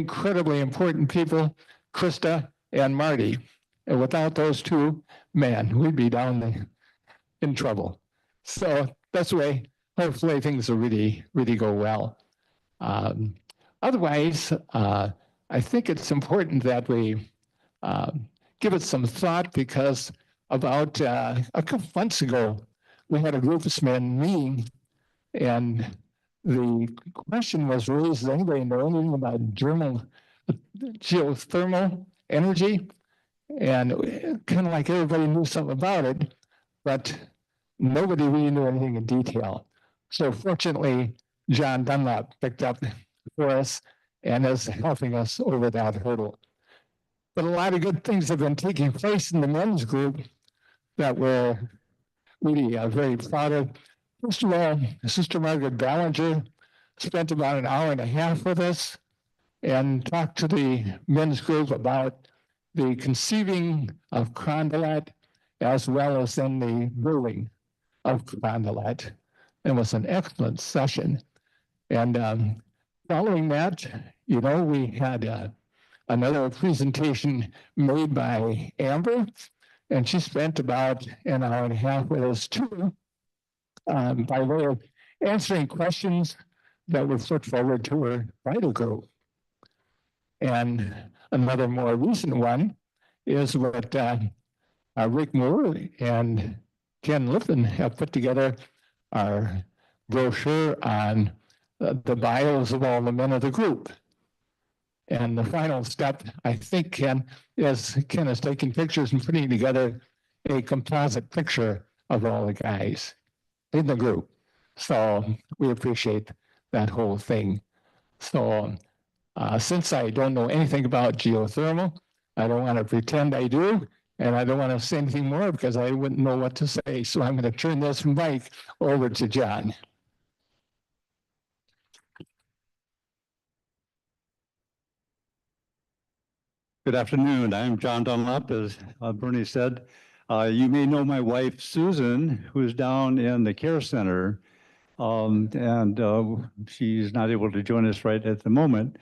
incredibly important people, Krista and Marty. And without those two, man, we'd be down in trouble. So that's the way, hopefully things will really, really go well. Otherwise, I think it's important that we give it some thought, because about a couple months ago, we had a group of men meeting, and the question was raised, does anybody know anything about geothermal energy? And kind of like everybody knew something about it, but nobody really knew anything in detail. So fortunately, John Dunlop picked up for us and is helping us over that hurdle. But a lot of good things have been taking place in the men's group that we're really very proud of. First of all, Sister Margaret Ballinger spent about an hour and a half with us and talked to the men's group about the conceiving of Carondelet, as well as then the brewing of Carondelet. It was an excellent session. And following that, you know, we had another presentation made by Amber, and she spent about an hour and a half with us too, by way of answering questions that were put forward to her by the group. And another more recent one is what Rick Moore and Ken Liffen have put together, our brochure on the bios of all the men of the group. And the final step, I think, Ken is taking pictures and putting together a composite picture of all the guys in the group. So we appreciate that whole thing. So since I don't know anything about geothermal, I don't want to pretend I do, and I don't want to say anything more because I wouldn't know what to say. So I'm going to turn this mic over to John. Good afternoon. I'm John Dunlop, as Bernie said. You may know my wife, Susan, who's down in the care center, and she's not able to join us right at the moment.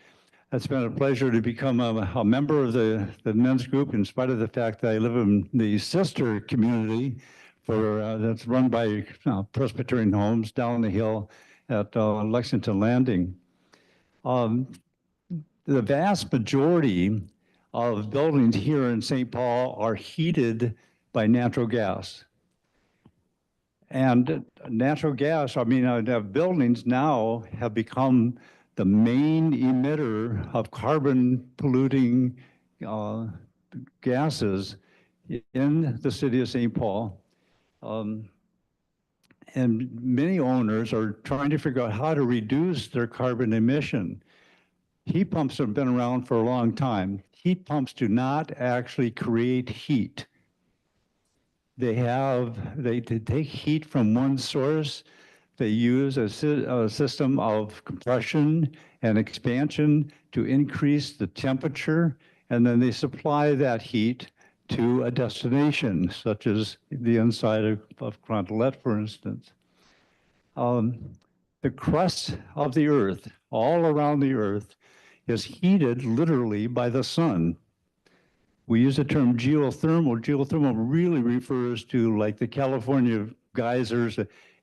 It's been a pleasure to become a member of the men's group, in spite of the fact that I live in the sister community that's run by Presbyterian Homes down the hill at Lexington Landing. The vast majority of buildings here in St. Paul are heated by natural gas. And natural gas, buildings now have become the main emitter of carbon polluting gases in the city of St. Paul. And many owners are trying to figure out how to reduce their carbon emission. Heat pumps have been around for a long time. Heat pumps do not actually create heat. They take heat from one source. They use a system of compression and expansion to increase the temperature, and then they supply that heat to a destination, such as the inside of Carondelet, for instance. The crust of the Earth, all around the Earth, is heated literally by the sun. We use the term geothermal. Geothermal really refers to like the California geysers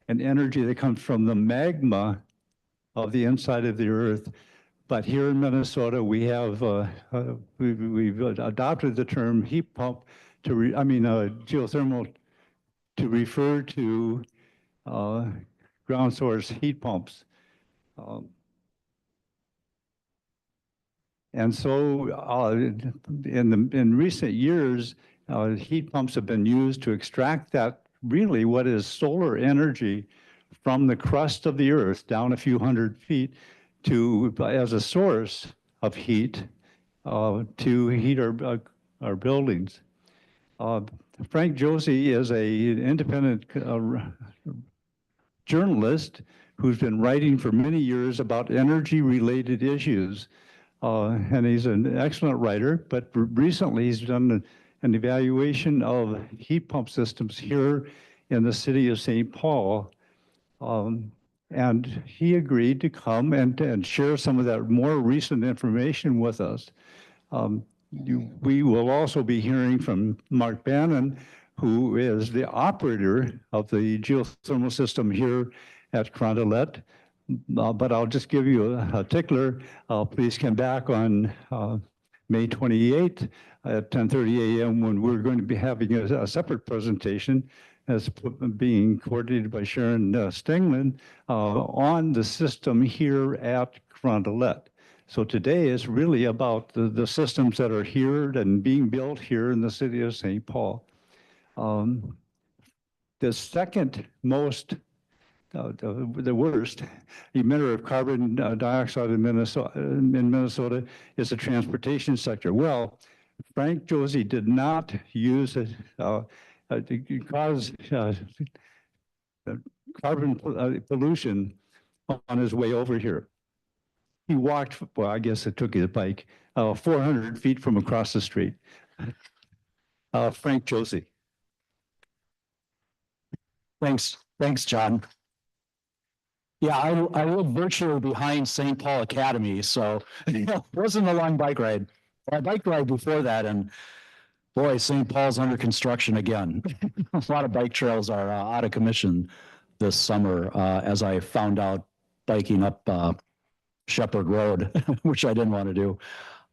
and energy that comes from the magma of the inside of the Earth. But here in Minnesota, we have we've adopted the term heat pump geothermal to refer to ground source heat pumps. And so in recent years, heat pumps have been used to extract that really what is solar energy from the crust of the Earth down a few hundred feet as a source of heat to heat our buildings. Frank Josie is an independent journalist who's been writing for many years about energy-related issues. And he's an excellent writer, but recently he's done an evaluation of heat pump systems here in the city of St. Paul. And he agreed to come and share some of that more recent information with us. We will also be hearing from Mark Bannon, who is the operator of the geothermal system here at Carondelet. But I'll just give you a tickler. Please come back on May 28th at 10:30 a.m. when we're going to be having a separate presentation as being coordinated by Sharon Stingman on the system here at Carondelet. So today is really about the systems that are here and being built here in the city of St. Paul. The second most, the worst emitter of carbon dioxide in Minnesota is the transportation sector. Well, Frank Josie did not use it to cause carbon pollution on his way over here. He walked, well, I guess it took his bike, 400 feet from across the street. Frank Josie. Thanks, John. Yeah, I live virtually behind St. Paul Academy, so it wasn't a long bike ride. I bike ride before that, and boy, St. Paul's under construction again. A lot of bike trails are out of commission this summer, as I found out biking up Shepherd Road, which I didn't want to do.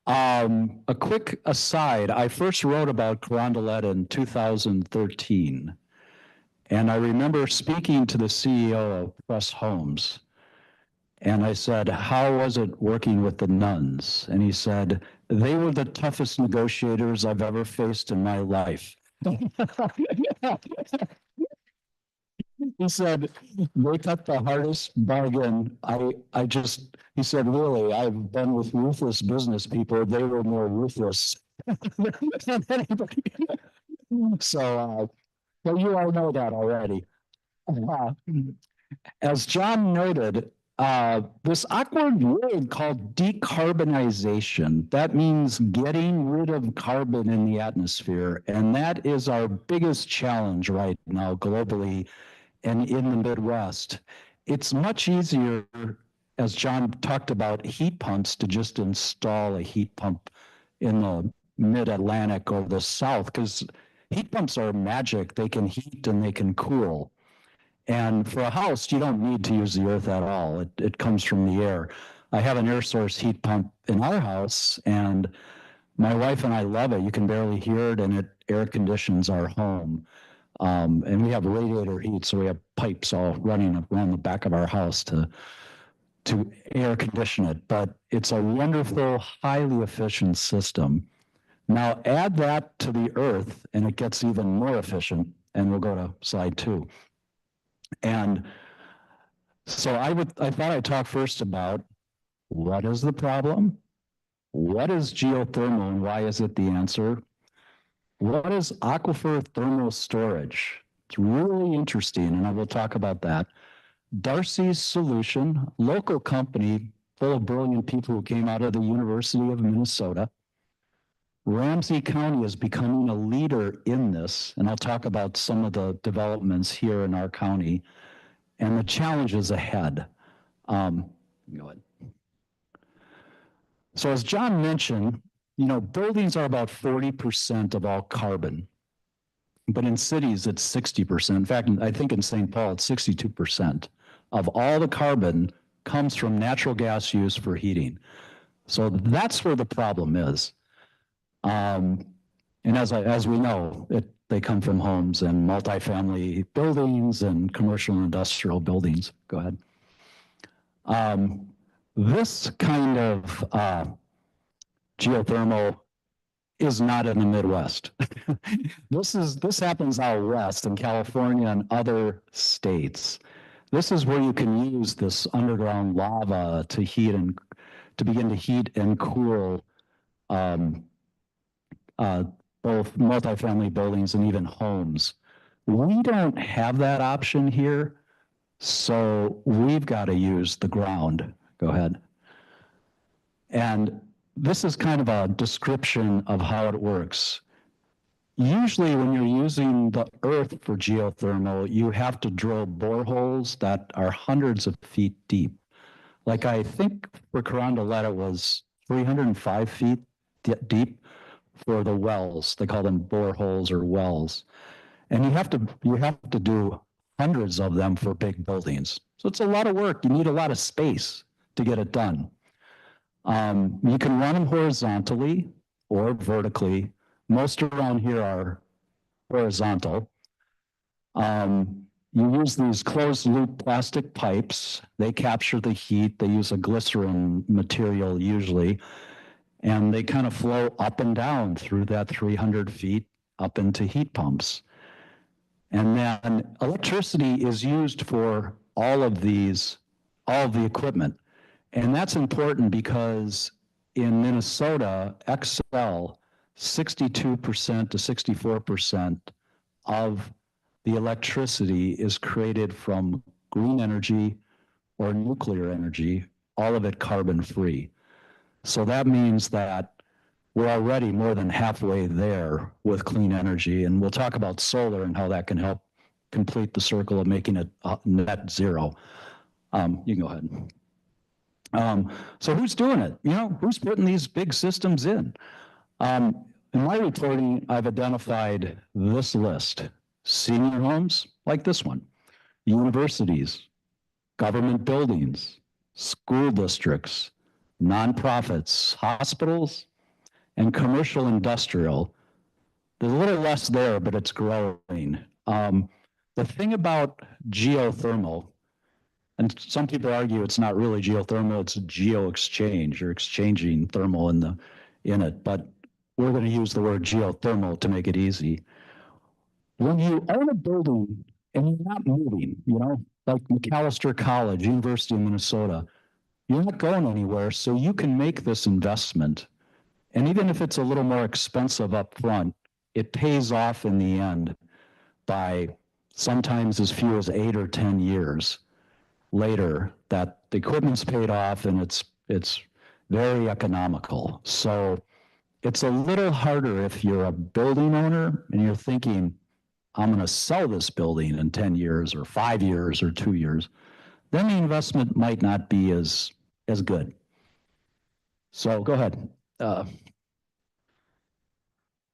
A quick aside, I first wrote about Carondelet in 2013. And I remember speaking to the CEO of Press Homes. And I said, how was it working with the nuns? And he said, they were the toughest negotiators I've ever faced in my life. He said, they cut the hardest bargain. He said, really, I've been with ruthless business people. They were more ruthless than anybody. So you all know that already. As John noted, this awkward word called decarbonization, that means getting rid of carbon in the atmosphere. And that is our biggest challenge right now globally and in the Midwest. It's much easier, as John talked about, heat pumps to just install a heat pump in the mid-Atlantic or the South, because heat pumps are magic. They can heat and they can cool. And for a house, you don't need to use the earth at all. It comes from the air. I have an air source heat pump in our house, and my wife and I love it. You can barely hear it, and it air conditions our home. And we have radiator heat, so we have pipes all running around the back of our house to air condition it. But it's a wonderful, highly efficient system. Now add that to the earth, and it gets even more efficient. And we'll go to slide 2. And so I thought I'd talk first about what is the problem, what is geothermal, and why is it the answer? What is aquifer thermal storage? It's really interesting, and I will talk about that. Darcy's Solution, local company full of brilliant people who came out of the University of Minnesota. Ramsey County is becoming a leader in this, and I'll talk about some of the developments here in our county and the challenges ahead. Go ahead. So as John mentioned, buildings are about 40% of all carbon, but in cities it's 60%. In fact, I think in St. Paul it's 62% of all the carbon comes from natural gas use for heating. So that's where the problem is. And as we know, they come from homes and multifamily buildings and commercial and industrial buildings. Go ahead. This kind of geothermal is not in the Midwest. This happens out west in California and other states. This is where you can use this underground lava to begin to heat and cool both multifamily buildings and even homes. We don't have that option here, so we've got to use the ground. Go ahead. And this is kind of a description of how it works. Usually when you're using the earth for geothermal, you have to drill boreholes that are hundreds of feet deep. Like I think for Carondelet, it was 305 feet deep for the wells. They call them boreholes or wells. And you have to do hundreds of them for big buildings. So it's a lot of work. You need a lot of space to get it done. You can run them horizontally or vertically. Most around here are horizontal. You use these closed loop plastic pipes. They capture the heat. They use a glycerin material usually, and they kind of flow up and down through that 300 feet up into heat pumps. And then electricity is used for all of the equipment. And that's important because in Minnesota, XL, 62% to 64% of the electricity is created from green energy or nuclear energy, all of it carbon free. So that means that we're already more than halfway there with clean energy. And we'll talk about solar and how that can help complete the circle of making it net zero. You can go ahead. So who's doing it? You know, who's putting these big systems in? In my reporting, I've identified this list: senior homes like this one, universities, government buildings, school districts, nonprofits, hospitals, and commercial industrial. There's a little less there, but it's growing. The thing about geothermal, and some people argue it's not really geothermal, it's geo-exchange. You're exchanging thermal in it, but we're going to use the word geothermal to make it easy. When you own a building and you're not moving, you know, like McAllister College, University of Minnesota, you're not going anywhere, so you can make this investment. And even if it's a little more expensive up front, it pays off in the end by sometimes as few as 8 or 10 years later that the equipment's paid off and it's very economical. So it's a little harder if you're a building owner and you're thinking, I'm going to sell this building in 10 years or 5 years or 2 years. Then the investment might not be as good. So go ahead.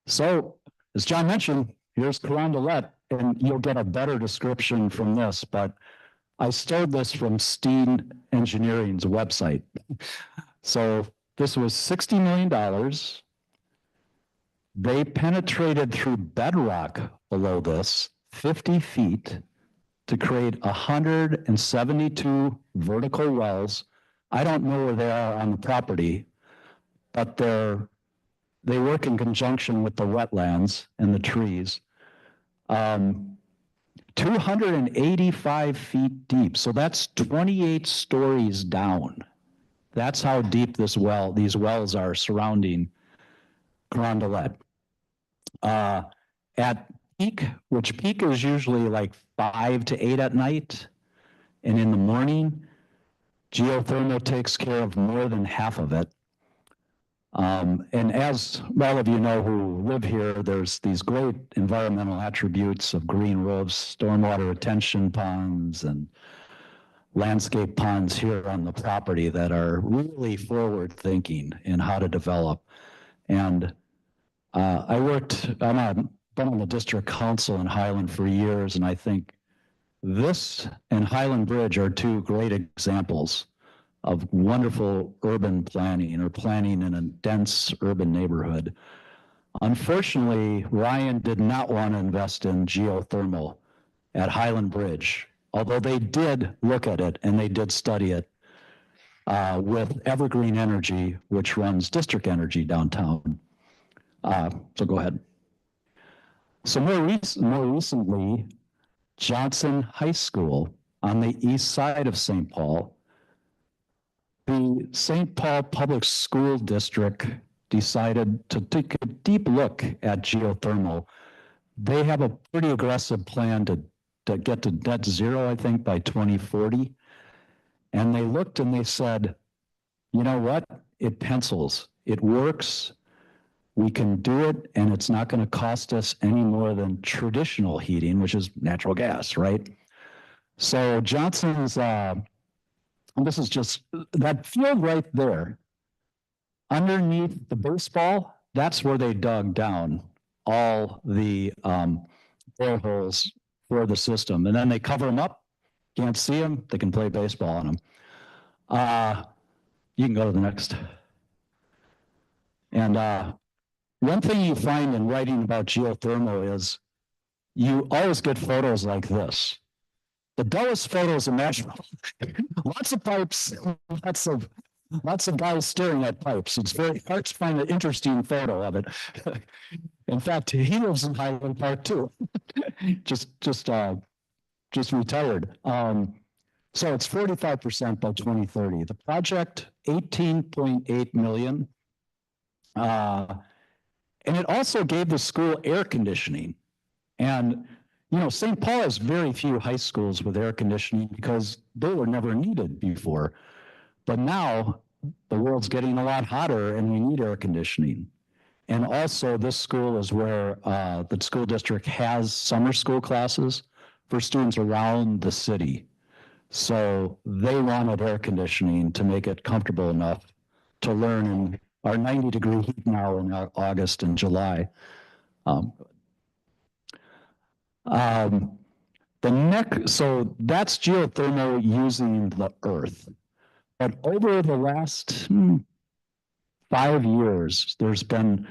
So as John mentioned, here's Carondelet, and you'll get a better description from this, but I stole this from Steen Engineering's website. So this was $60 million. They penetrated through bedrock below this 50 feet to create 172 vertical wells. I don't know where they are on the property, but they work in conjunction with the wetlands and the trees. 285 feet deep. So that's 28 stories down. That's how deep these wells are surrounding Carondelet. At peak, which peak is usually like 5 to 8 at night, and in the morning, geothermal takes care of more than half of it. And as all of you know who live here, there's these great environmental attributes of green roofs, stormwater retention ponds, and landscape ponds here on the property that are really forward thinking in how to develop. And been on the district council in Highland for years, and I think this and Highland Bridge are two great examples of wonderful urban planning or planning in a dense urban neighborhood. Unfortunately, Ryan did not want to invest in geothermal at Highland Bridge, although they did look at it and they did study it with Evergreen Energy, which runs District Energy downtown. So go ahead. So more recently, Johnson High School on the east side of St. Paul, the St. Paul Public School District decided to take a deep look at geothermal. They have a pretty aggressive plan to get to net zero, I think, by 2040. And they looked and they said, you know what? It pencils. It works. We can do it, and it's not going to cost us any more than traditional heating, which is natural gas, right? So Johnson's, and this is just that field right there, underneath the baseball, that's where they dug down all the boreholes for the system. And then they cover them up. Can't see them. They can play baseball on them. You can go to the next. And one thing you find in writing about geothermal is you always get photos like this. The dullest photos imaginable. Lots of pipes, lots of guys staring at pipes. It's very hard to find an interesting photo of it. In fact, he lives in Highland Park too. just retired. So it's 45% by 2030. The project, 18.8 million. And it also gave the school air conditioning. And, you know, St. Paul has very few high schools with air conditioning because they were never needed before. But now the world's getting a lot hotter and we need air conditioning. And also this school is where the school district has summer school classes for students around the city. So they wanted air conditioning to make it comfortable enough to learn in our 90-degree heat now in August and July. So that's geothermal using the earth. But over the last 5 years, there's been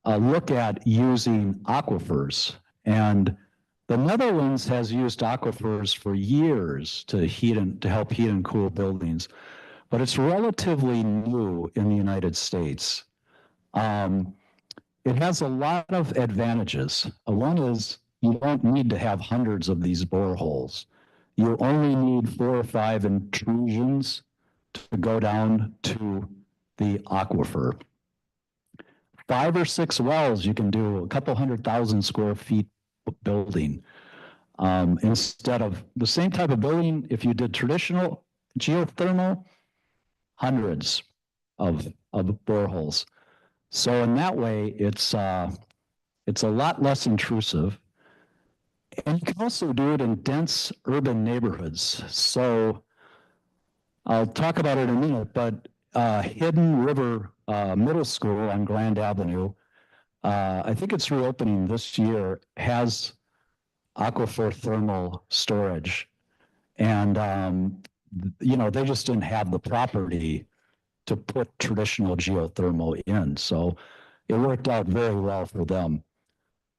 a look at using aquifers. And the Netherlands has used aquifers for years to help heat and cool buildings, but it's relatively new in the United States. It has a lot of advantages. One is you don't need to have hundreds of these boreholes. You only need 4 or 5 intrusions to go down to the aquifer. 5 or 6 wells, you can do a couple 100,000 square feet building. Instead of the same type of building, if you did traditional geothermal, hundreds of boreholes. So in that way, it's a lot less intrusive. And you can also do it in dense urban neighborhoods. So I'll talk about it in a minute, but Hidden River Middle School on Grand Avenue, I think it's reopening this year, has aquifer thermal storage. And, you know, they just didn't have the property to put traditional geothermal in. So it worked out very well for them.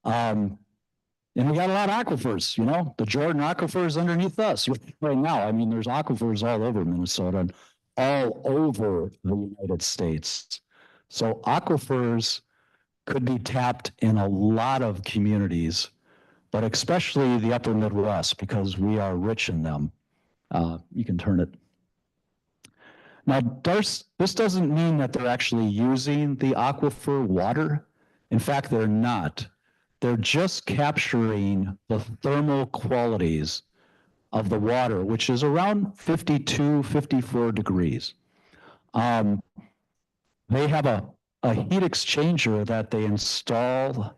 And we got a lot of aquifers, you know, the Jordan aquifer is underneath us right now. I mean, there's aquifers all over Minnesota and all over the United States. So aquifers could be tapped in a lot of communities, but especially the upper Midwest because we are rich in them. You can turn it. Now, this doesn't mean that they're actually using the aquifer water. In fact, they're not. They're just capturing the thermal qualities of the water, which is around 52, 54 degrees. They have a heat exchanger that they install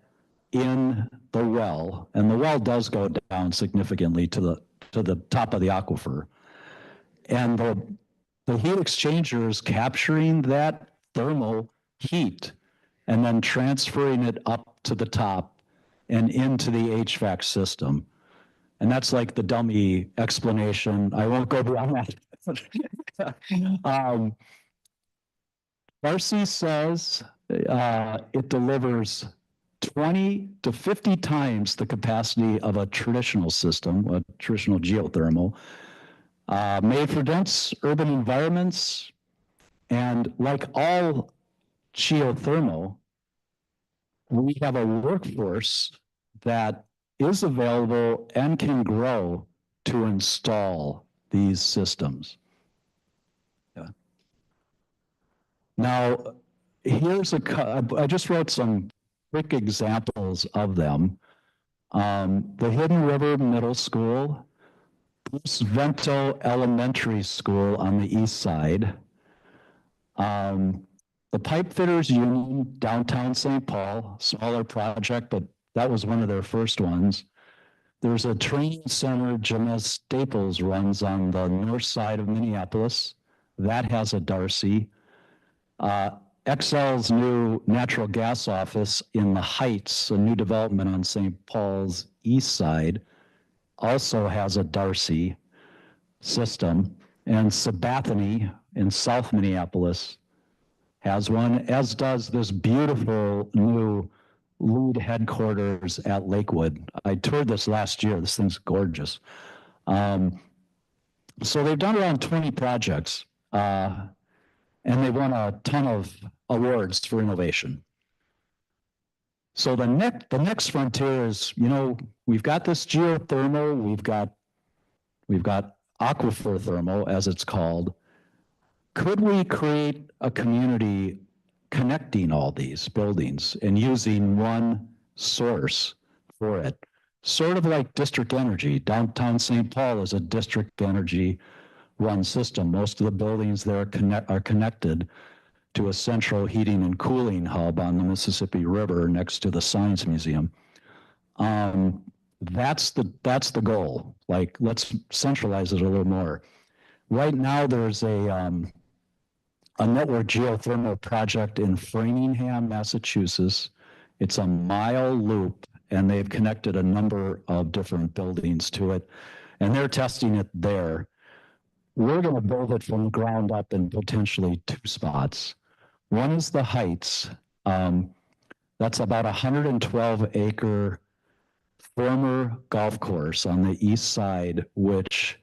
in the well, and the well does go down significantly to the top of the aquifer. And the heat exchanger is capturing that thermal heat and then transferring it up to the top and into the HVAC system. And that's like the dummy explanation. I won't go beyond that. Darcy says it delivers 20 to 50 times the capacity of a traditional system, a traditional geothermal, made for dense urban environments. And like all geothermal, we have a workforce that is available and can grow to install these systems. Yeah. Now, I just wrote some quick examples of them. The Hidden River Middle School, Bruce Vento Elementary School on the east side, the Pipe Fitters Union, downtown St. Paul, smaller project, but that was one of their first ones. There's a training center Jim Staples runs on the north side of Minneapolis. That has a Darcy. Xcel's new natural gas office in the Heights, a new development on St. Paul's east side, also has a Darcy system. And Sabathany in South Minneapolis has one, as does this beautiful new lead headquarters at Lakewood. I toured this last year. This thing's gorgeous. So they've done around 20 projects, and they won a ton of awards for innovation. So the next frontier is, we've got this geothermal, we've got aquifer thermal, as it's called. Could we create a community connecting all these buildings and using one source for it? Sort of like district energy. Downtown St. Paul is a district energy run system. Most of the buildings there are connected to a central heating and cooling hub on the Mississippi River next to the Science Museum. That's the goal. Like, let's centralize it a little more. Right now, there's a network geothermal project in Framingham, Massachusetts. It's a mile loop, and they've connected a number of different buildings to it, and they're testing it there. We're going to build it from the ground up in potentially 2 spots. One is the Heights. That's about 112-acre former golf course on the east side, which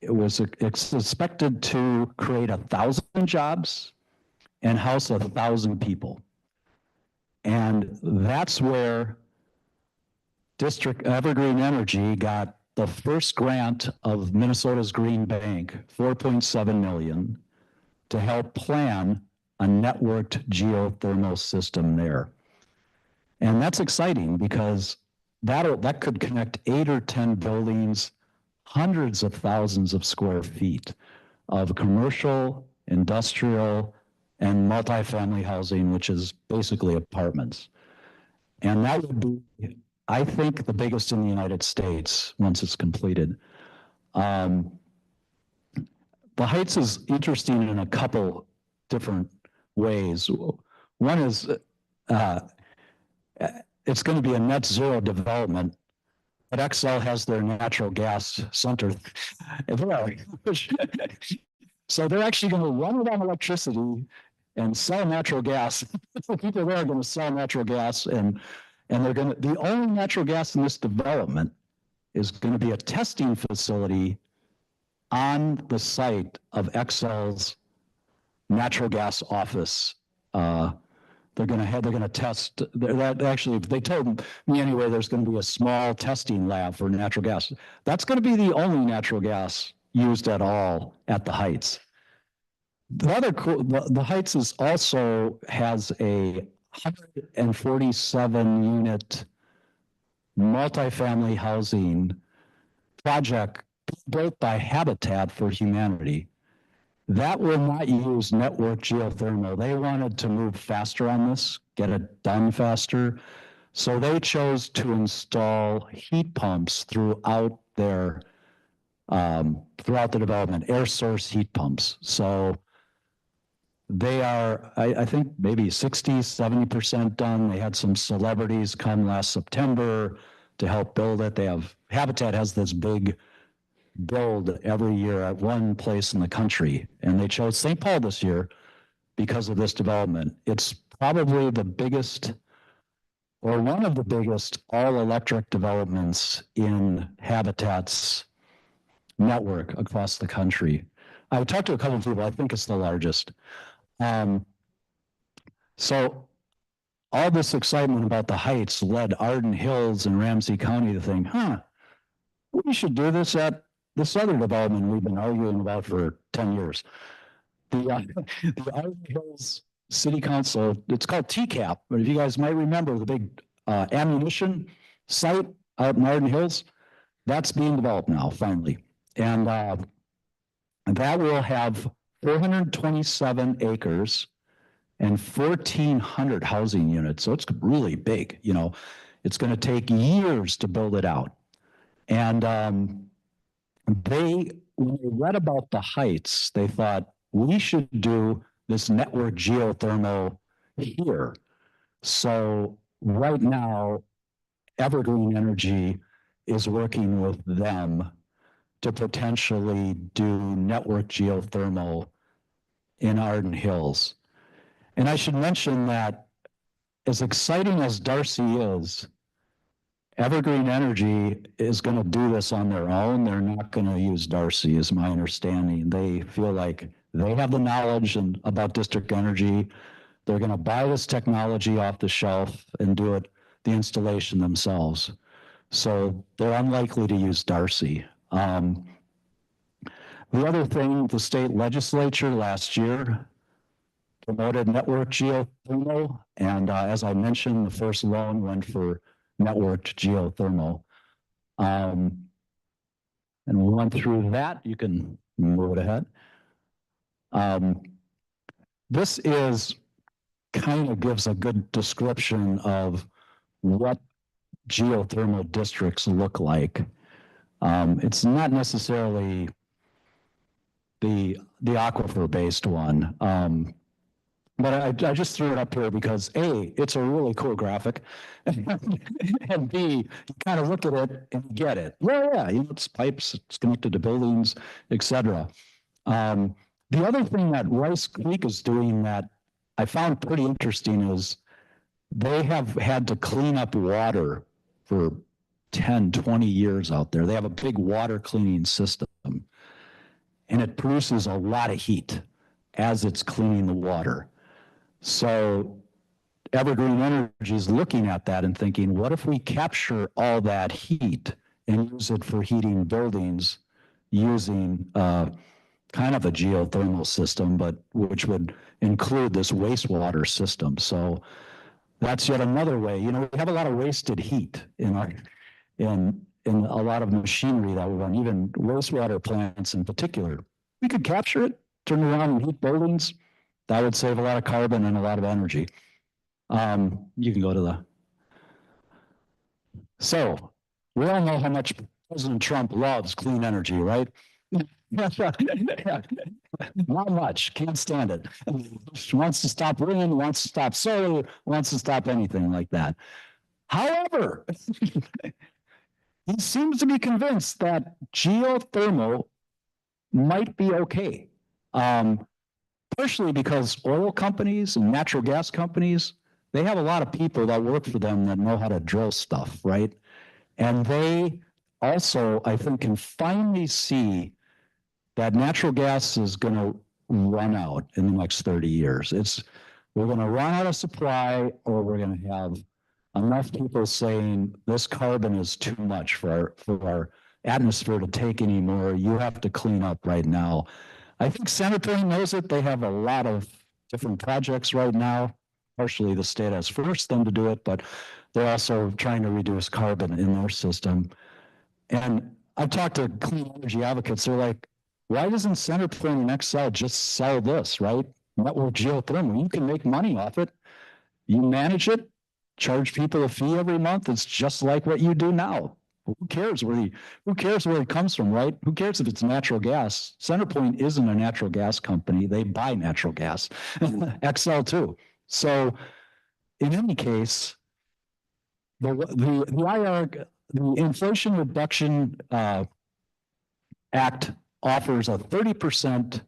it's expected to create 1,000 jobs and house 1,000 people. And that's where District Evergreen Energy got the first grant of Minnesota's Green Bank, $4.7 million, to help plan a networked geothermal system there. And that's exciting because that could connect 8 or 10 buildings, hundreds of thousands of square feet of commercial, industrial, and multifamily housing, which is basically apartments. And that would be, I think, the biggest in the United States once it's completed. The Heights is interesting in a couple different ways. One is it's going to be a net zero development, but Xcel has their natural gas center. So they're actually going to run it on electricity and sell natural gas. People there are going to sell natural gas, and they're going to, the only natural gas in this development is going to be a testing facility on the site of Xcel's natural gas office. They're going to test that. Actually, they told me anyway, there's going to be a small testing lab for natural gas. That's going to be the only natural gas used at all at the Heights. The other cool, the Heights is also has a 147 unit multifamily housing project built by Habitat for Humanity. That will not use network geothermal. They wanted to move faster on this, get it done faster. So they chose to install heat pumps throughout their throughout the development, air source heat pumps. So they are, I think, maybe 60, 70% done. They had some celebrities come last September to help build it. Habitat has this big build every year at one place in the country, and they chose St. Paul this year because of this development. It's probably the biggest, or one of the biggest, all-electric developments in Habitat's network across the country. I talked to a couple of people. I think it's the largest. So all this excitement about the Heights led Arden Hills and Ramsey County to think, we should do this at this other development we've been arguing about for 10 years. The Arden Hills City Council, it's called TCAP, but if you guys might remember the big ammunition site out in Arden Hills, that's being developed now, finally. And that will have 427 acres and 1,400 housing units. So it's really big, you know. It's going to take years to build it out. And when they read about the heights, they thought, we should do this network geothermal here. So right now, Evergreen Energy is working with them to potentially do network geothermal in Arden Hills. And I should mention that as exciting as Darcy is, Evergreen Energy is going to do this on their own. They're not going to use Darcy, is my understanding. They feel like they have the knowledge about district energy. They're going to buy this technology off the shelf and do it, the installation themselves. So they're unlikely to use Darcy. The other thing, the state legislature last year promoted network geothermal. And as I mentioned, the first loan went for networked geothermal. And we went through that. You can move it ahead. This is kind of gives a good description of what geothermal districts look like. It's not necessarily the aquifer-based one. But I just threw it up here because A, it's a really cool graphic. And B, you kind of look at it and you get it. Yeah, you know, it's pipes, it's connected to buildings, etc. The other thing that Rice Creek is doing that I found pretty interesting is they have had to clean up water for 10, 20 years out there. They have a big water cleaning system, and it produces a lot of heat as it's cleaning the water. So Evergreen Energy is looking at that and thinking, what if we capture all that heat and use it for heating buildings using kind of a geothermal system, but which would include this wastewater system. So that's yet another way. You know, we have a lot of wasted heat in a lot of machinery that we run, even wastewater plants in particular. We could capture it, turn it around and heat buildings. That would save a lot of carbon and a lot of energy. You can go to the. So we all know how much President Trump loves clean energy, right? Not much, can't stand it. Wants to stop wind, wants to stop solar, wants to stop anything like that. However, he seems to be convinced that geothermal might be okay. Partially because oil companies and natural gas companies, they have a lot of people that work for them that know how to drill stuff, right? And they also, I think, can finally see that natural gas is going to run out in the next 30 years. We're going to run out of supply, or we're going to have enough people saying this carbon is too much for our atmosphere to take anymore. You have to clean up right now. I think Centerpoint knows it. They have a lot of different projects right now. Partially the state has forced them to do it, but they're also trying to reduce carbon in their system. And I've talked to clean energy advocates. They're like, why doesn't Centerpoint and Excel just sell this, right? Network geothermal. You can make money off it. You manage it, charge people a fee every month. It's just like what you do now. Who cares where it comes from, right? Who cares if it's natural gas? Centerpoint isn't a natural gas company. They buy natural gas. Excel too. So in any case, the Inflation Reduction Act offers a 30%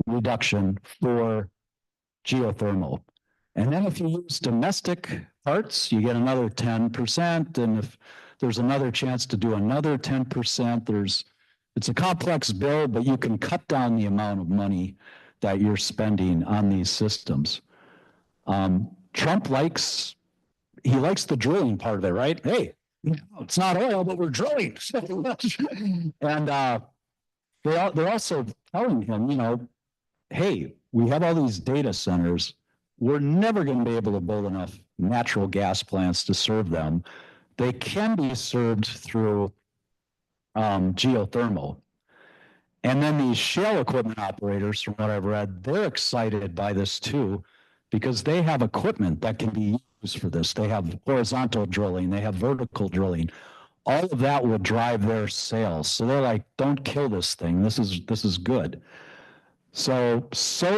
reduction for geothermal. And then if you use domestic parts, you get another 10%. And if there's another chance to do another 10%, it's a complex bill, but you can cut down the amount of money that you're spending on these systems. Trump likes the drilling part of it, right? Hey, it's not oil, but we're drilling. And they're also telling him, hey, we have all these data centers. We're never going to be able to build enough natural gas plants to serve them. They can be served through geothermal. And then these shale equipment operators, from what I've read, they're excited by this too, because they have equipment that can be used for this. They have horizontal drilling, they have vertical drilling. All of that will drive their sales. So they're like, don't kill this thing. This is good. So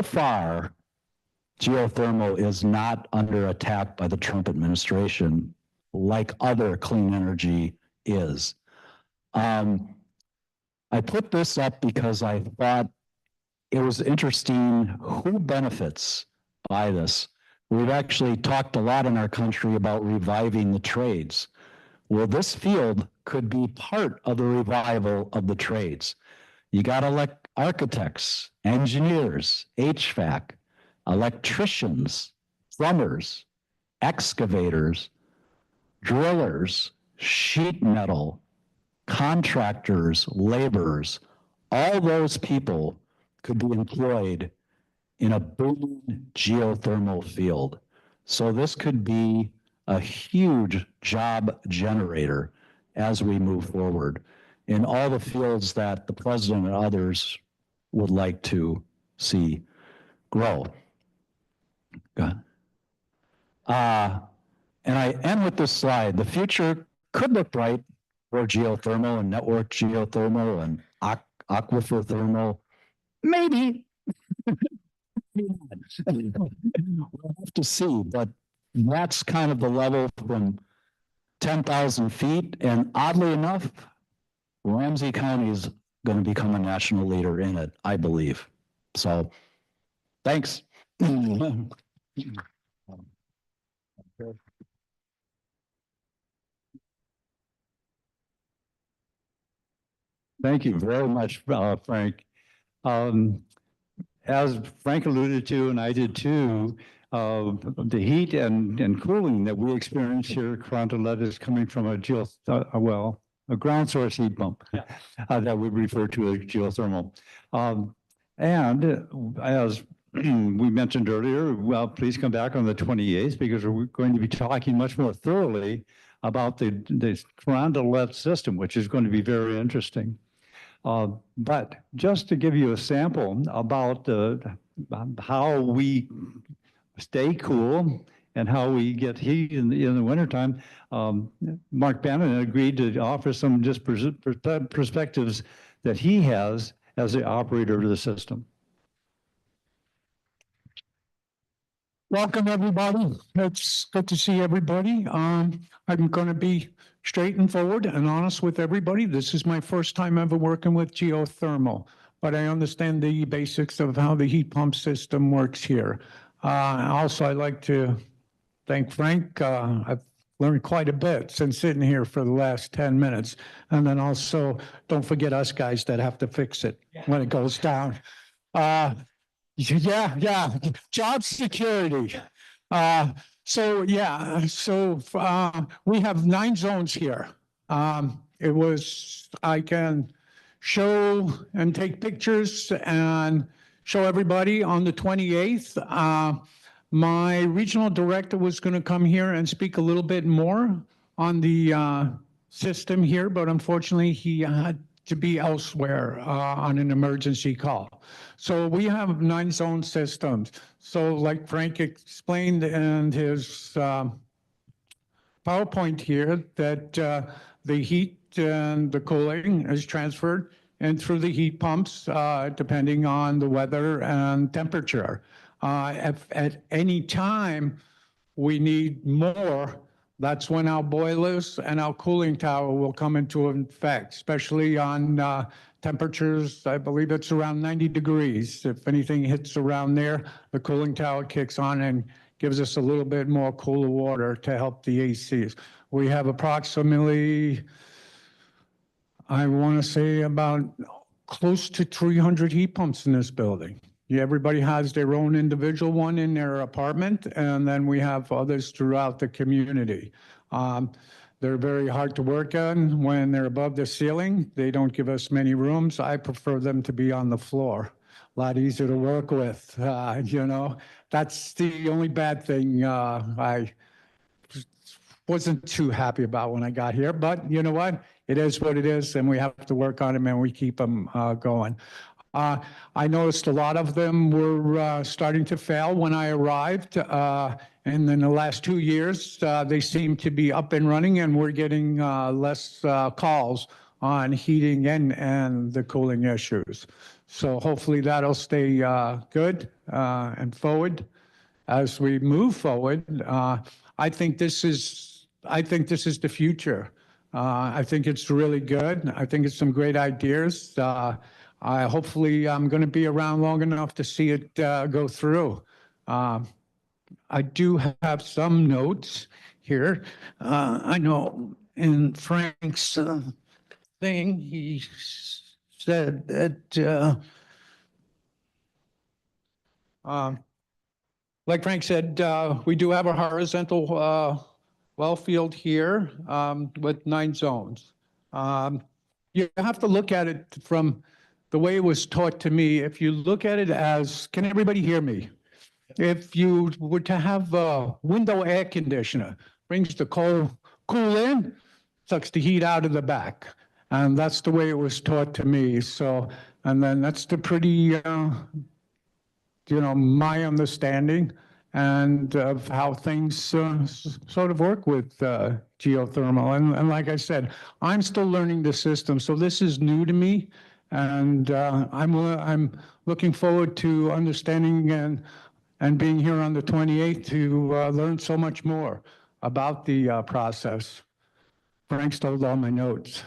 far, geothermal is not under attack by the Trump administration like other clean energy is. I put this up because I thought it was interesting who benefits by this. We've actually talked a lot in our country about reviving the trades. Well, this field could be part of the revival of the trades. You got architects, engineers, HVAC, electricians, plumbers, excavators, drillers, sheet metal, contractors, laborers, all those people could be employed in a booming geothermal field. So this could be a huge job generator as we move forward in all the fields that the president and others would like to see grow. Good. And I end with this slide. The future could look bright for geothermal and network geothermal and aquifer thermal. Maybe. We'll have to see, but that's kind of the level from 10,000 feet. And oddly enough, Ramsey County is going to become a national leader in it, I believe. So, thanks. Thank you very much, Frank. As Frank alluded to, and I did too, the heat and cooling that we experience here at Carondelet is coming from a ground source heat pump that we refer to as geothermal. And as we mentioned earlier, well, please come back on the 28th because we're going to be talking much more thoroughly about the Carondelet system, which is going to be very interesting. But just to give you a sample about how we stay cool and how we get heat in the wintertime, Mark Bannon agreed to offer some just perspectives that he has as the operator of the system. Welcome, everybody. It's good to see everybody. I'm going to be straight and forward and honest with everybody. This is my first time ever working with geothermal, but I understand the basics of how the heat pump system works here. Also, I'd like to thank Frank. I've learned quite a bit since sitting here for the last 10 minutes. And then also, don't forget us guys that have to fix it when it goes down. Yeah, job security. So we have 9 zones here. I can show and take pictures and show everybody on the 28th. My regional director was going to come here and speak a little bit more on the system here, but unfortunately he had to be elsewhere on an emergency call. So we have 9 zone systems. So like Frank explained in his PowerPoint here, that the heat and the cooling is transferred and through the heat pumps, depending on the weather and temperature. If at any time we need more, that's when our boilers and our cooling tower will come into effect, especially on temperatures. I believe it's around 90 degrees. If anything hits around there, the cooling tower kicks on and gives us a little bit more cooler water to help the ACs. We have approximately, I want to say about close to 300 heat pumps in this building. Everybody has their own individual one in their apartment, and then we have others throughout the community. They're very hard to work on when they're above the ceiling. They don't give us many rooms. I prefer them to be on the floor. A lot easier to work with, That's the only bad thing I wasn't too happy about when I got here, but you know what? it is what it is, and we have to work on them, and we keep them going. I noticed a lot of them were starting to fail when I arrived. And in the last 2 years, they seem to be up and running, and we're getting less calls on heating and the cooling issues. So hopefully that'll stay good and forward as we move forward. I think this is the future. I think it's really good. I think it's some great ideas. Hopefully, I'm going to be around long enough to see it go through. I do have some notes here. I know in Frank's thing, he said that, like Frank said, we do have a horizontal well field here with 9 zones. You have to look at it from the way it was taught to me. If you look at it as, can everybody hear me? If you were to have a window air conditioner, brings the cool in, sucks the heat out of the back. And that's the way it was taught to me. So, and then that's the pretty, my understanding and of how things sort of work with geothermal. And like I said, I'm still learning the system, so this is new to me, and I'm looking forward to understanding and being here on the 28th to learn so much more about the process. Frank stole all my notes.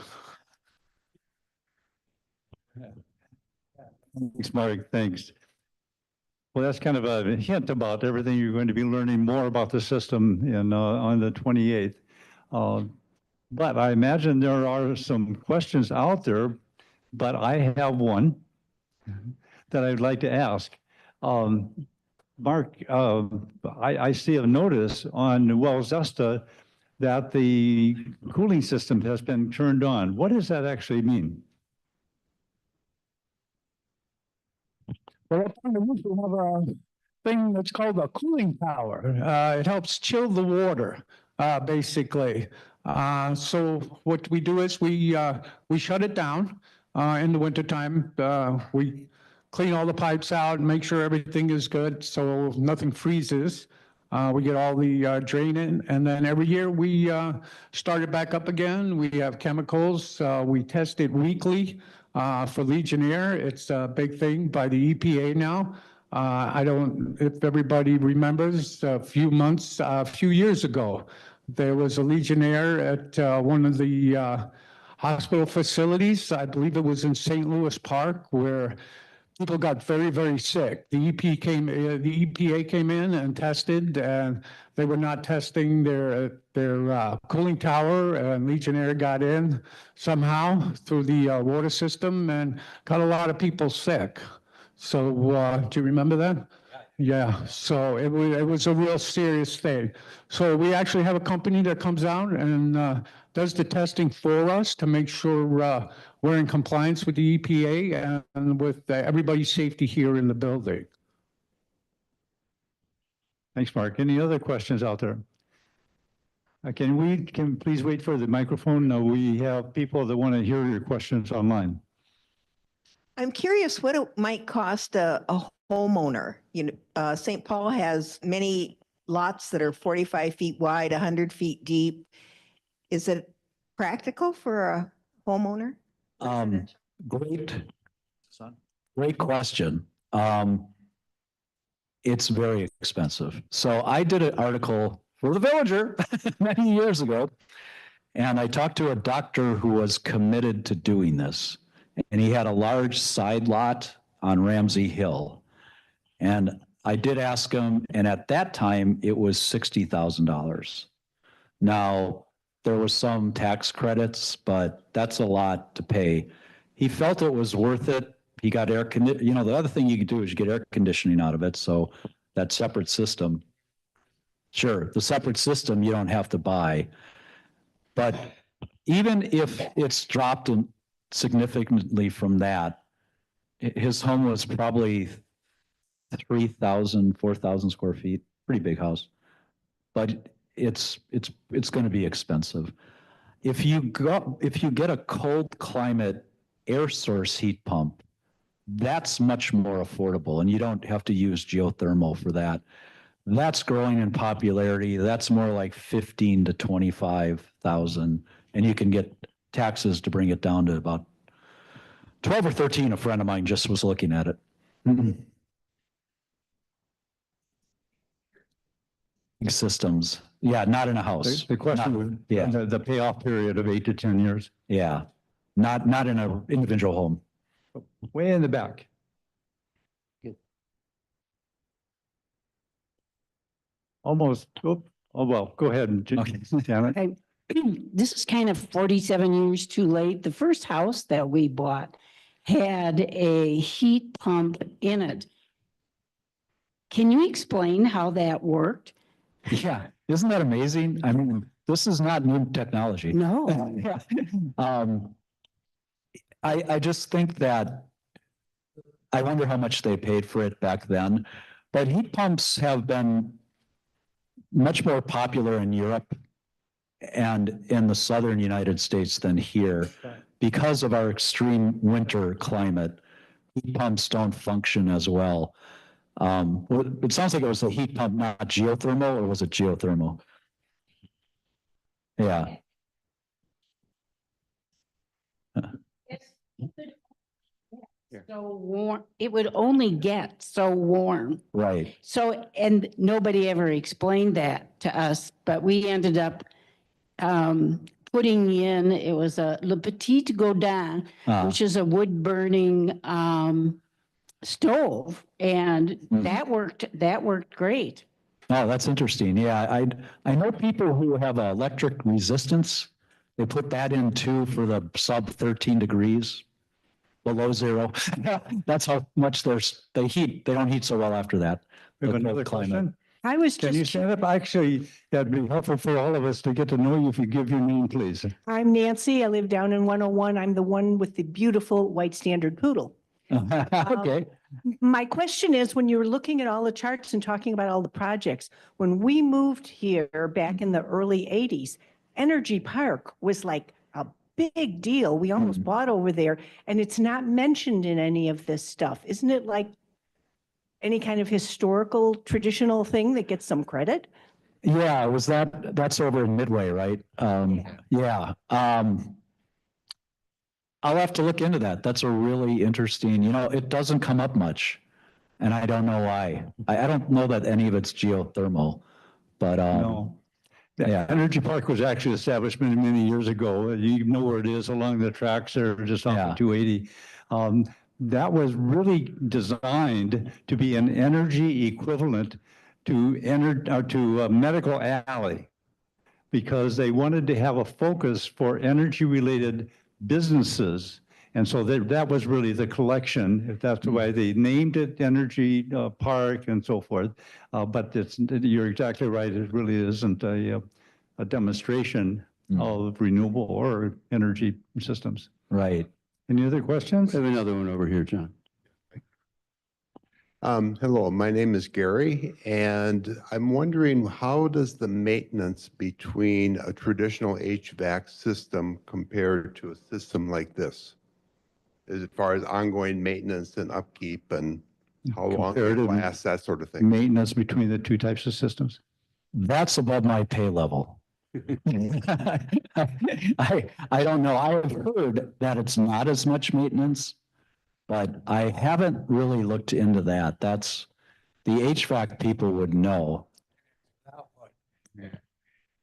Thanks, Mark. Thanks. Well, that's kind of a hint about everything you're going to be learning more about the system on the 28th. But I imagine there are some questions out there, but I have one that I'd like to ask. Mark, I see a notice on Wells Zesta that the cooling system has been turned on. What does that actually mean? Well, up on the roof, we have a thing that's called a cooling tower. It helps chill the water, basically. So what we do is we shut it down in the wintertime. We clean all the pipes out and make sure everything is good so nothing freezes. We get all the drain in, and then every year we start it back up again. We have chemicals. We test it weekly. For Legionnaire, it's a big thing by the EPA now. I don't, if everybody remembers, a few years ago, there was a Legionnaire at one of the hospital facilities. I believe it was in St. Louis Park, where people got very, very sick. The EPA came in and tested, and they were not testing their cooling tower, and Legionnaire got in somehow through the water system and got a lot of people sick. So do you remember that? Yeah, so it was a real serious thing. So we actually have a company that comes out and does the testing for us to make sure we're in compliance with the EPA and with everybody's safety here in the building. Thanks, Mark. Any other questions out there? Can we please wait for the microphone? No, we have people that want to hear your questions online. I'm curious what it might cost a homeowner. St. Paul has many lots that are 45 feet wide, 100 feet deep. Is it practical for a homeowner? Great question. It's very expensive. So I did an article for The Villager many years ago, and I talked to a doctor who was committed to doing this. And he had a large side lot on Ramsey Hill. And I did ask him, and at that time, it was $60,000. Now, there were some tax credits, but that's a lot to pay. He felt it was worth it. He got air conditioning. The other thing you could do is you get air conditioning out of it. So that separate system. Sure, the separate system you don't have to buy. But even if it's dropped significantly from that, his home was probably 3,000, 4,000 square feet, pretty big house, but it's going to be expensive. if you get a cold climate air source heat pump, that's much more affordable and you don't have to use geothermal for that. That's growing in popularity. That's more like 15 to 25,000. And you can get taxes to bring it down to about 12 or 13. A friend of mine just was looking at it. Systems. Yeah, not in a house. The question Not- was, yeah. the payoff period of 8 to 10 years, Yeah, not in an individual home. way in the back. Almost, oh, well, go ahead, Okay. Janet. This is kind of 47 years too late. The first house that we bought had a heat pump in it. Can you explain how that worked? Yeah, isn't that amazing? I mean, this is not new technology. No. Um, I just think that I wonder how much they paid for it back then, but heat pumps have been much more popular in Europe and in the southern United States than here because of our extreme winter climate. Heat pumps don't function as well. It sounds like it was a heat pump, not geothermal, or was it geothermal? Yeah. So warm, it would only get so warm. Right. So, and nobody ever explained that to us, but we ended up putting in, it was a Le Petit Godin, which is a wood burning stove. And that worked great. Oh, that's interesting. Yeah, I know people who have electric resistance. They put that in too for the sub 13 degrees below zero. That's how much they heat. They don't heat so well after that. We have The another climate. question. I was Can you just, stand up? Actually, that'd be helpful for all of us to get to know you if you give your name, please. I'm Nancy. I live down in 101. I'm the one with the beautiful white standard poodle. Okay. My question is, when you were looking at all the charts and talking about all the projects, when we moved here back in the early 80s, Energy Park was like a big deal. We almost bought over there, and it's not mentioned in any of this stuff. Isn't it like any kind of historical, traditional thing that gets some credit? Yeah, that's over in Midway, right? Yeah. I'll have to look into that. That's a really interesting, it doesn't come up much. And I don't know why. I don't know that any of it's geothermal, but, No. The yeah. Energy Park was actually established many, many years ago. You know where it is along the tracks there, just off Yeah. of 280. That was really designed to be an energy equivalent to a medical alley, because they wanted to have a focus for energy-related businesses. And so that was really the collection, if that's the way they named it, Energy Park and so forth. But you're exactly right, it really isn't a demonstration of renewable or energy systems. Right. Any other questions? I have another one over here, John. Hello, my name is Gary, and I'm wondering, how does the maintenance between a traditional HVAC system compared to a system like this? As far as ongoing maintenance and upkeep and how long it Comparative lasts, that sort of thing. Maintenance between the two types of systems? That's above my pay level. I don't know. I have heard that it's not as much maintenance, but I haven't really looked into that. That's the HVAC people would know.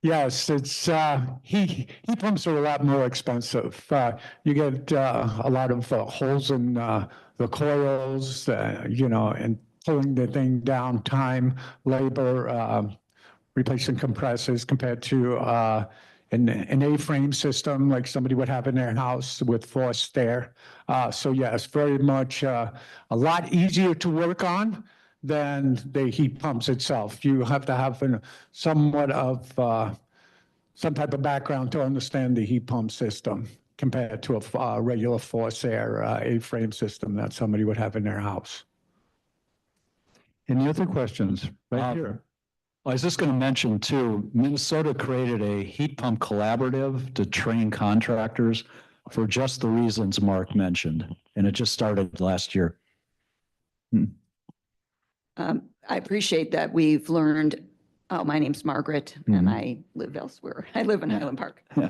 Yes, it's, heat pumps are a lot more expensive. You get a lot of holes in the coils, and pulling the thing down, time, labor, replacing compressors compared to an A-frame system like somebody would have in their house with forced air. So yes, very much a lot easier to work on than the heat pumps itself. You have to have somewhat of some type of background to understand the heat pump system compared to a regular force air A-frame system that somebody would have in their house. Any other questions? Right here. I was just going to mention too, Minnesota created a heat pump collaborative to train contractors for just the reasons Mark mentioned. And it just started last year. I appreciate that we've learned, my name's Margaret and I live elsewhere. I live in Highland Park. Yeah.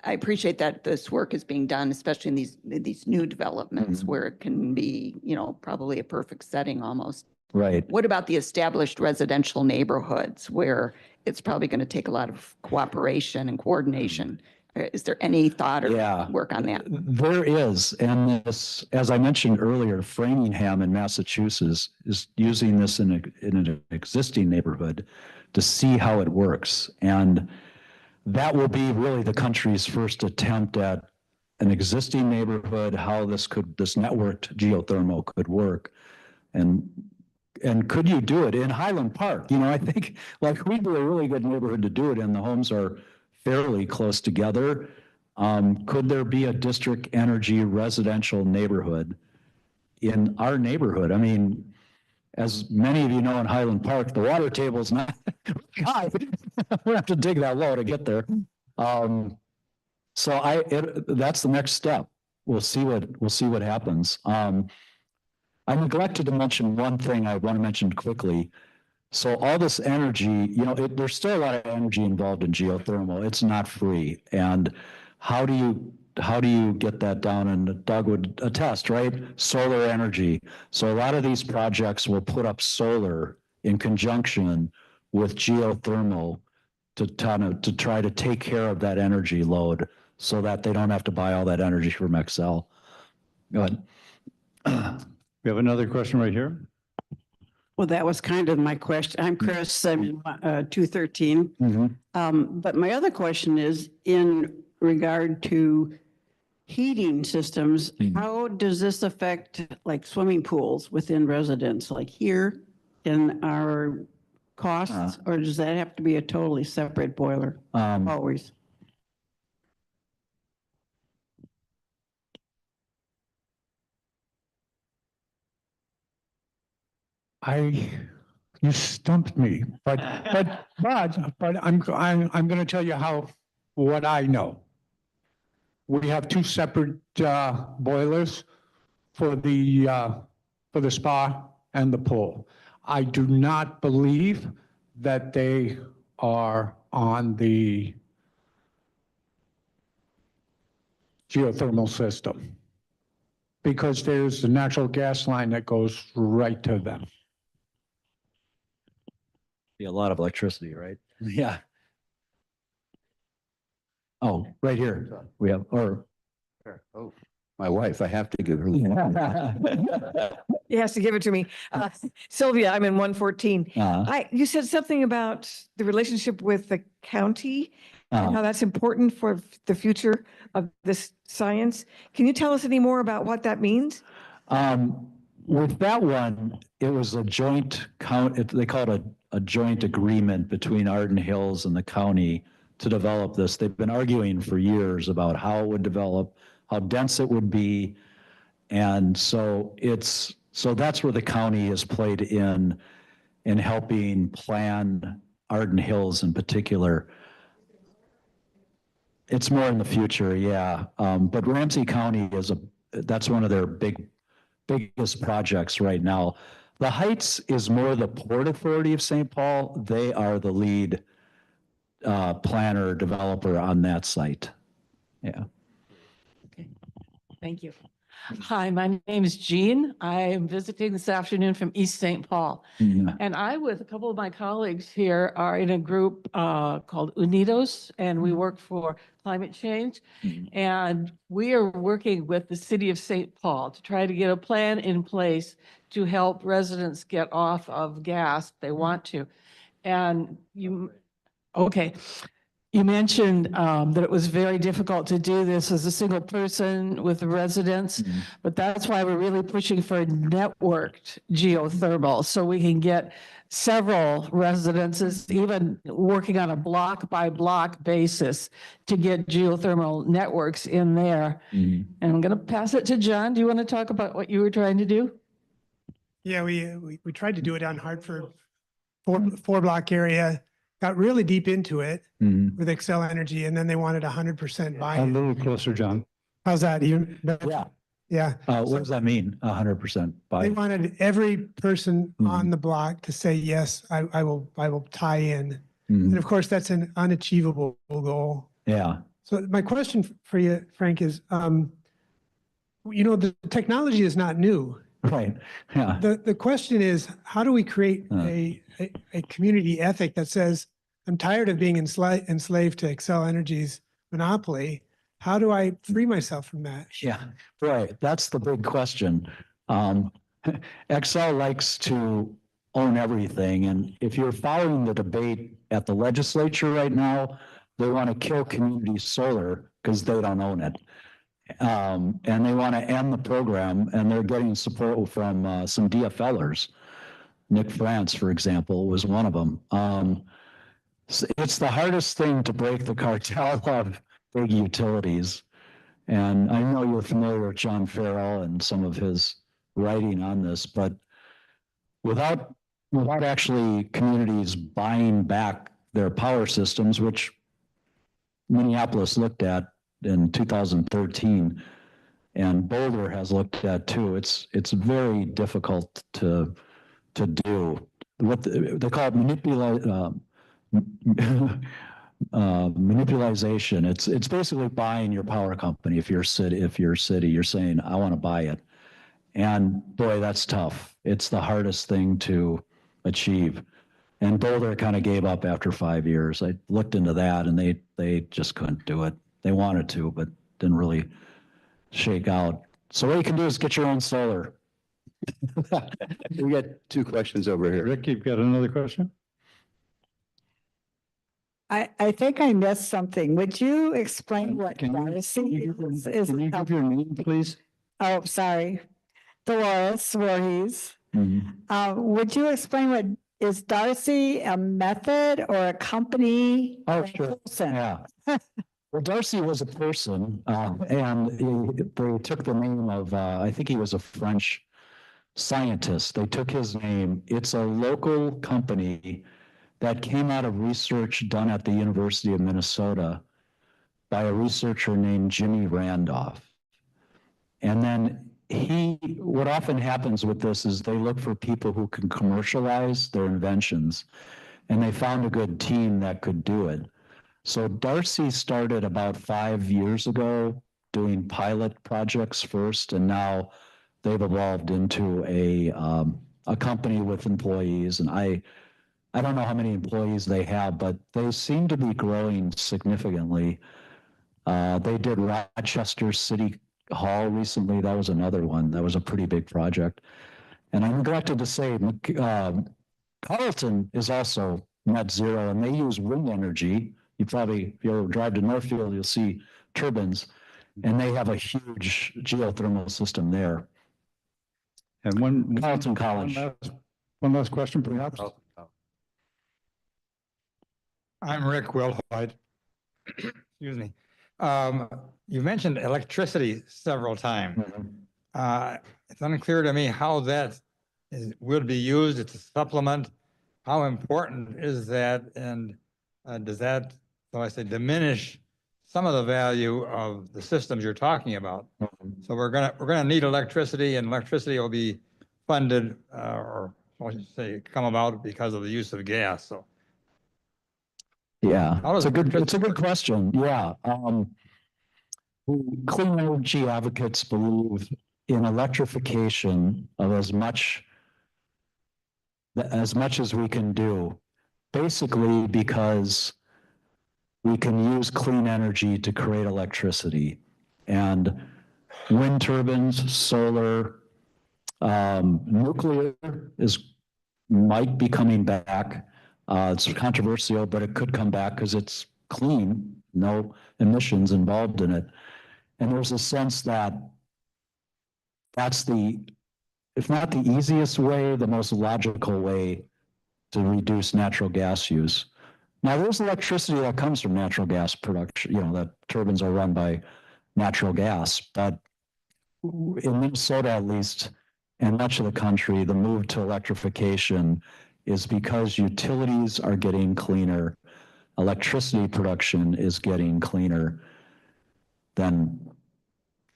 I appreciate that this work is being done, especially in these new developments where it can be, probably a perfect setting almost. Right. What about the established residential neighborhoods where it's probably going to take a lot of cooperation and coordination? Is there any thought or work on that? There is. And this, as I mentioned earlier, Framingham in Massachusetts is using this in an existing neighborhood to see how it works. And that will be really the country's first attempt at an existing neighborhood, how this networked geothermal could work. And could you do it in Highland Park? I think like we'd be a really good neighborhood to do it in. The homes are fairly close together. Could there be a district energy residential neighborhood in our neighborhood? I mean, as many of you know, in Highland Park, the water table is not high. We have to dig that low to get there. So that's the next step. We'll see what happens. I neglected to mention one thing I want to mention quickly. So all this energy, there's still a lot of energy involved in geothermal. It's not free. And how do you get that down? And Doug would attest, right? Solar energy. So a lot of these projects will put up solar in conjunction with geothermal to try to take care of that energy load so that they don't have to buy all that energy from Xcel. Go ahead. We have another question right here. Well, that was kind of my question. I'm Chris, I'm in 213. But my other question is in regard to heating systems, how does this affect like swimming pools within residents, like here in our costs, or does that have to be a totally separate boiler always? You stumped me, but I'm going to tell you what I know. We have two separate boilers for the spa and the pool. I do not believe that they are on the geothermal system because there's the natural gas line that goes right to them. Be a lot of electricity, right? Yeah. Oh, right here we have, Oh, my wife, I have to give her. He has to give it to me. Sylvia, I'm in 114. You said something about the relationship with the county and how that's important for the future of this science. Can you tell us any more about what that means? With that one, it was a joint they call it a joint agreement between Arden Hills and the county to develop this. They've been arguing for years about how it would develop, how dense it would be. And so that's where the county has played in helping plan Arden Hills in particular. It's more in the future, yeah. But Ramsey County that's one of their biggest projects right now. The Heights is more the Port Authority of St. Paul. They are the lead planner, developer on that site. Yeah. Okay. Thank you. Hi, my name is Jean. I am visiting this afternoon from East St. Paul. And I, with a couple of my colleagues here, are in a group called Unidos, and we work for climate change. And we are working with the city of St. Paul to try to get a plan in place to help residents get off of gas if they want to. And you mentioned that it was very difficult to do this as a single person with the residents, but that's why we're really pushing for networked geothermal so we can get several residences, even working on a block by block basis to get geothermal networks in there. And I'm going to pass it to John. Do you want to talk about what you were trying to do? Yeah, we tried to do it on Hartford, four block area, got really deep into it Mhm. with Excel Energy, and then they wanted 100% A buy-in. little closer, John. How's that? Yeah. Yeah. What does that mean? 100% They by? wanted every person Mhm. on the block to say, yes, I will tie in. Mhm. And of course, that's an unachievable goal. Yeah. So my question for you, Frank, is, the technology is not new. Right. Yeah. The question is, how do we create Uh. a community ethic that says, I'm tired of being enslaved to Excel Energy's monopoly. How do I free myself from that? Yeah, right. That's the big question. Excel likes to own everything. And if you're following the debate at the legislature right now, they want to kill community solar because they don't own it. And they want to end the program, and they're getting support from some DFLers. Nick France, for example, was one of them. It's the hardest thing to break the cartel of big utilities. And I know you're familiar with John Farrell and some of his writing on this, but without actually communities buying back their power systems, which Minneapolis looked at in 2013, and Boulder has looked at too, it's very difficult to do. What they call it manipulation. It's basically buying your power company. If you're city, you're saying, I want to buy it. And boy, that's tough. It's the hardest thing to achieve. And Boulder kind of gave up after 5 years. I looked into that, and they just couldn't do it. They wanted to, but didn't really shake out. So what you can do is get your own solar. We got two questions over here. Rick, you've got another question? I think I missed something. Would you explain what Can Darcy is? Can you give your name, please? Oh, sorry. Dolores Voorhees. Would you explain what is Darcy a method or a company? Oh, or a sure. person? Yeah. Well, Darcy was a person, and they took the name of, I think he was a French scientist. They took his name. It's a local company that came out of research done at the University of Minnesota by a researcher named Jimmy Randolph. And then what often happens with this is they look for people who can commercialize their inventions, and they found a good team that could do it. So Darcy started about 5 years ago doing pilot projects first, and now they've evolved into a company with employees. And I don't know how many employees they have, but they seem to be growing significantly. They did Rochester City Hall recently. That was another one. That was a pretty big project. And I'm neglected to say, Carleton is also net zero, and they use wind energy. If you drive to Northfield, you'll see turbines, and they have a huge geothermal system there. And Carleton College. One last question, perhaps? I'm Rick Wilhoit. Excuse me. You mentioned electricity several times. It's unclear to me how that would be used to supplement. How important is that? And does that, so I say, diminish some of the value of the systems you're talking about? So we're gonna need electricity, and electricity will be funded or I should say come about because of the use of gas. So yeah, it's a good question. Yeah. Clean energy advocates believe in electrification of as much as we can do, basically because we can use clean energy to create electricity. And wind turbines, solar, nuclear might be coming back. It's controversial, but it could come back because it's clean, no emissions involved in it. And there's a sense that that's if not the easiest way, the most logical way to reduce natural gas use. Now, there's electricity that comes from natural gas production, that turbines are run by natural gas, but in Minnesota, at least, and much of the country, the move to electrification is because utilities are getting cleaner, electricity production is getting cleaner, then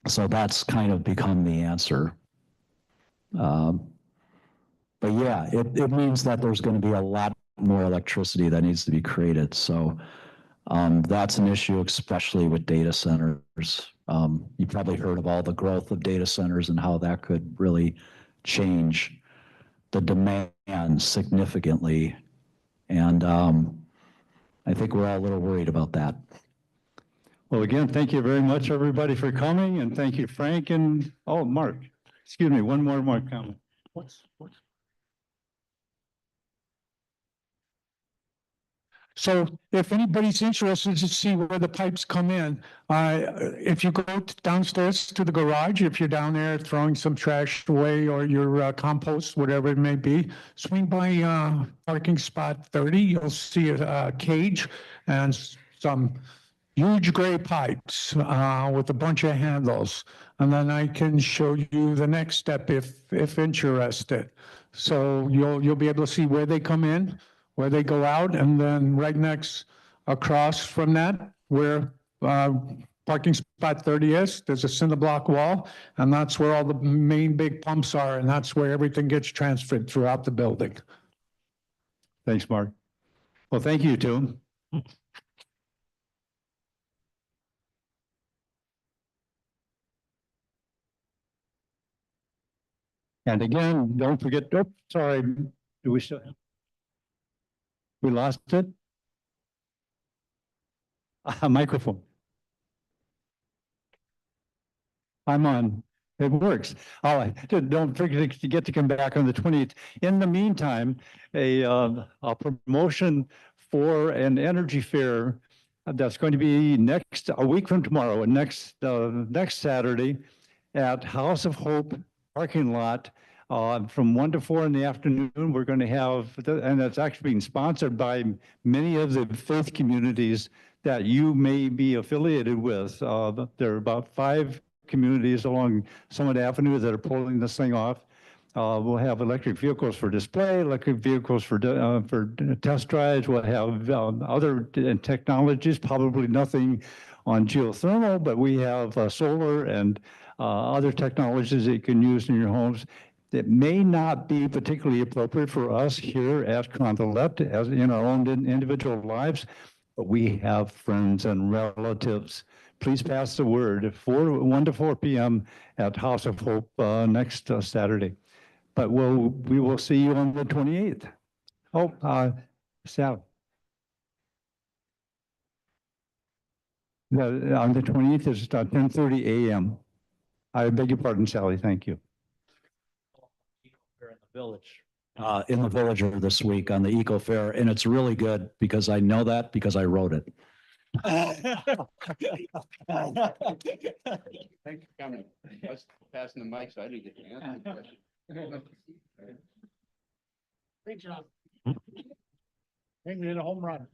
so that's kind of become the answer. But yeah, it means that there's going to be a lot more electricity that needs to be created. So that's an issue, especially with data centers. You probably heard of all the growth of data centers and how that could really change the demand significantly. And I think we're all a little worried about that. Well, again, thank you very much, everybody, for coming, and thank you, Frank, and, oh, Mark, excuse me, one more Mark comment. So if anybody's interested to see where the pipes come in, if you go downstairs to the garage, if you're down there throwing some trash away or your compost, whatever it may be, swing by parking spot 30, you'll see a cage and some huge gray pipes with a bunch of handles. And then I can show you the next step if interested. So you'll be able to see where they come in, where they go out, and then right next across from that, where parking spot 30 is, there's a cinder block wall, and that's where all the main big pumps are, and that's where everything gets transferred throughout the building. Thanks, Mark. Well, thank you, too. And again, don't forget, oh, sorry, do we still? We lost it? A microphone. I'm on. It works. All right. Don't forget to get to come back on the 20th. In the meantime, a promotion for an energy fair that's going to be a week from tomorrow, and next Saturday at House of Hope parking lot from 1 to 4 in the afternoon. We're going to have, and that's actually being sponsored by many of the faith communities that you may be affiliated with. There are about 5 communities along Summit Avenue that are pulling this thing off. We'll have electric vehicles for display, electric vehicles for test drives. We'll have other technologies, probably nothing on geothermal, but we have solar and other technologies that you can use in your homes that may not be particularly appropriate for us here at Convalep as in our own individual lives, but we have friends and relatives. Please pass the word 1 to 4 p.m. at House of Hope next Saturday. But we will see you on the 28th. Oh, Sal. On the 28th is 10:30 a.m. I beg your pardon, Sally. Thank you. Here in the village. In the Villager this week on the Eco Fair, and it's really good because I know that because I wrote it. Thanks for coming. I was passing the mic, so I didn't get to answer the question. Great job. Maybe hit a home run.